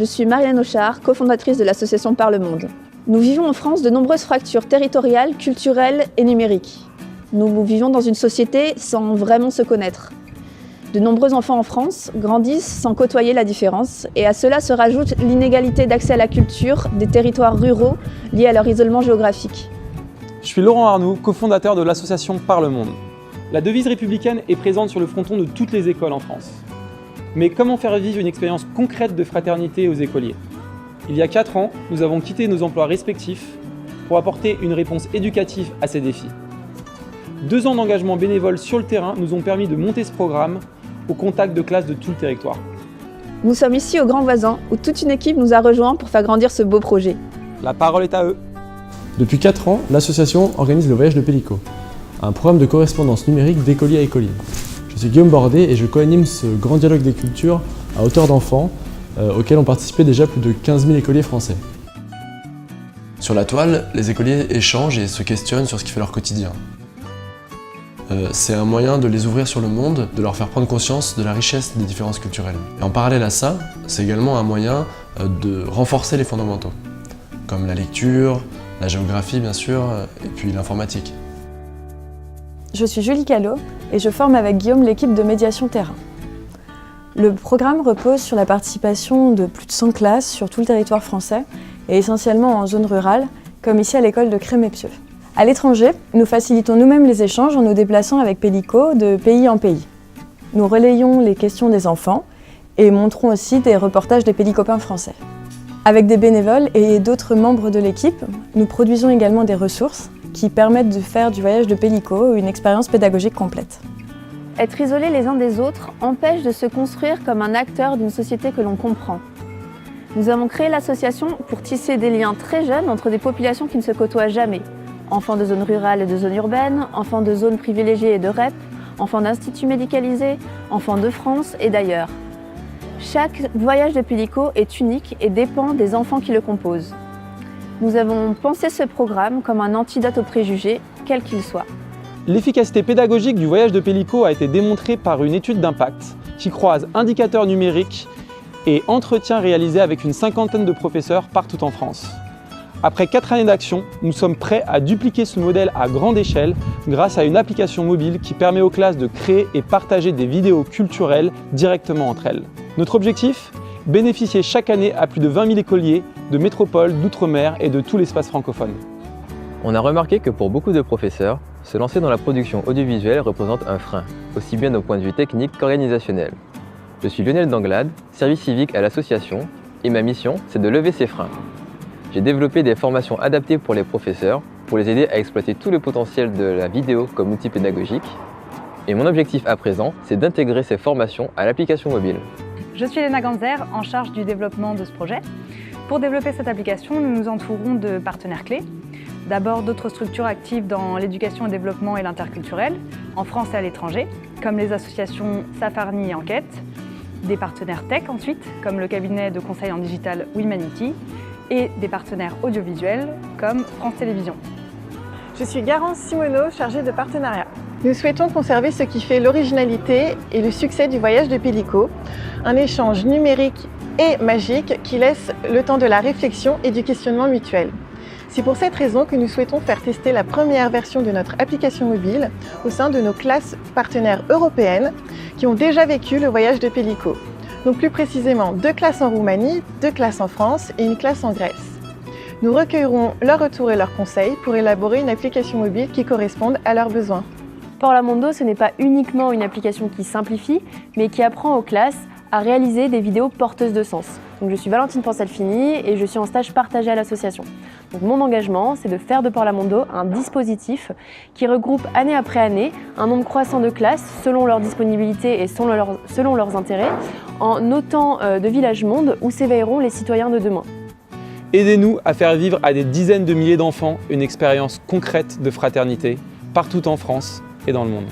Je suis Marianne Auchard, cofondatrice de l'association Par le Monde. Nous vivons en France de nombreuses fractures territoriales, culturelles et numériques. Nous vivons dans une société sans vraiment se connaître. De nombreux enfants en France grandissent sans côtoyer la différence et à cela se rajoute l'inégalité d'accès à la culture des territoires ruraux liés à leur isolement géographique. Je suis Laurent Arnoux, cofondateur de l'association Par le Monde. La devise républicaine est présente sur le fronton de toutes les écoles en France. Mais comment faire vivre une expérience concrète de fraternité aux écoliers ? Il y a 4 ans, nous avons quitté nos emplois respectifs pour apporter une réponse éducative à ces défis. 2 ans d'engagement bénévole sur le terrain nous ont permis de monter ce programme au contact de classes de tout le territoire. Nous sommes ici au Grand Voisin où toute une équipe nous a rejoints pour faire grandir ce beau projet. La parole est à eux. Depuis 4 ans, l'association organise le voyage de Pélico, un programme de correspondance numérique d'écolier à écolier. Je suis Guillaume Bordet et je co-anime ce grand dialogue des cultures à hauteur d'enfants auquel ont participé déjà plus de 15 000 écoliers français. Sur la toile, les écoliers échangent et se questionnent sur ce qui fait leur quotidien. C'est un moyen de les ouvrir sur le monde, de leur faire prendre conscience de la richesse des différences culturelles. Et en parallèle à ça, c'est également un moyen de renforcer les fondamentaux, comme la lecture, la géographie bien sûr, et puis l'informatique. Je suis Julie Callot et je forme avec Guillaume l'équipe de médiation terrain. Le programme repose sur la participation de plus de 100 classes sur tout le territoire français et essentiellement en zone rurale, comme ici à l'école de Crémépieux. À l'étranger, nous facilitons nous-mêmes les échanges en nous déplaçant avec Pélico de pays en pays. Nous relayons les questions des enfants et montrons aussi des reportages des pélicopains français. Avec des bénévoles et d'autres membres de l'équipe, nous produisons également des ressources qui permettent de faire du voyage de Pélico une expérience pédagogique complète. Être isolés les uns des autres empêche de se construire comme un acteur d'une société que l'on comprend. Nous avons créé l'association pour tisser des liens très jeunes entre des populations qui ne se côtoient jamais. Enfants de zones rurales et de zones urbaines, enfants de zones privilégiées et de REP, enfants d'instituts médicalisés, enfants de France et d'ailleurs. Chaque voyage de Pélico est unique et dépend des enfants qui le composent. Nous avons pensé ce programme comme un antidote aux préjugés, quels qu'ils soient. L'efficacité pédagogique du voyage de Pélico a été démontrée par une étude d'impact qui croise indicateurs numériques et entretiens réalisés avec une 50aine de professeurs partout en France. Après 4 années d'action, nous sommes prêts à dupliquer ce modèle à grande échelle grâce à une application mobile qui permet aux classes de créer et partager des vidéos culturelles directement entre elles. Notre objectif ? Bénéficier chaque année à plus de 20 000 écoliers de métropole, d'outre-mer et de tout l'espace francophone. On a remarqué que pour beaucoup de professeurs, se lancer dans la production audiovisuelle représente un frein, aussi bien au point de vue technique qu'organisationnel. Je suis Lionel Danglade, service civique à l'association, et ma mission, c'est de lever ces freins. J'ai développé des formations adaptées pour les professeurs, pour les aider à exploiter tout le potentiel de la vidéo comme outil pédagogique. Et mon objectif à présent, c'est d'intégrer ces formations à l'application mobile. Je suis Elena Ganzer, en charge du développement de ce projet. Pour développer cette application, nous nous entourons de partenaires clés. D'abord d'autres structures actives dans l'éducation et le développement et l'interculturel, en France et à l'étranger, comme les associations Safarni et Enquête, des partenaires tech ensuite, comme le cabinet de conseil en digital Wimanity, et des partenaires audiovisuels, comme France Télévisions. Je suis Garance Simoneau, chargée de partenariat. Nous souhaitons conserver ce qui fait l'originalité et le succès du voyage de Pélico, un échange numérique et magique qui laisse le temps de la réflexion et du questionnement mutuel. C'est pour cette raison que nous souhaitons faire tester la première version de notre application mobile au sein de nos classes partenaires européennes qui ont déjà vécu le voyage de Pélico. Donc plus précisément 2 classes en Roumanie, 2 classes en France et une classe en Grèce. Nous recueillerons leurs retours et leurs conseils pour élaborer une application mobile qui corresponde à leurs besoins. Por la Mondo, ce n'est pas uniquement une application qui simplifie, mais qui apprend aux classes à réaliser des vidéos porteuses de sens. Donc, je suis Valentine Pansalfini et je suis en stage partagé à l'association. Donc, mon engagement, c'est de faire de Por la Mondo un dispositif qui regroupe année après année un nombre croissant de classes selon leur disponibilité et selon leurs intérêts, en autant de villages mondes où s'éveilleront les citoyens de demain. Aidez-nous à faire vivre à des dizaines de milliers d'enfants une expérience concrète de fraternité partout en France et dans le monde.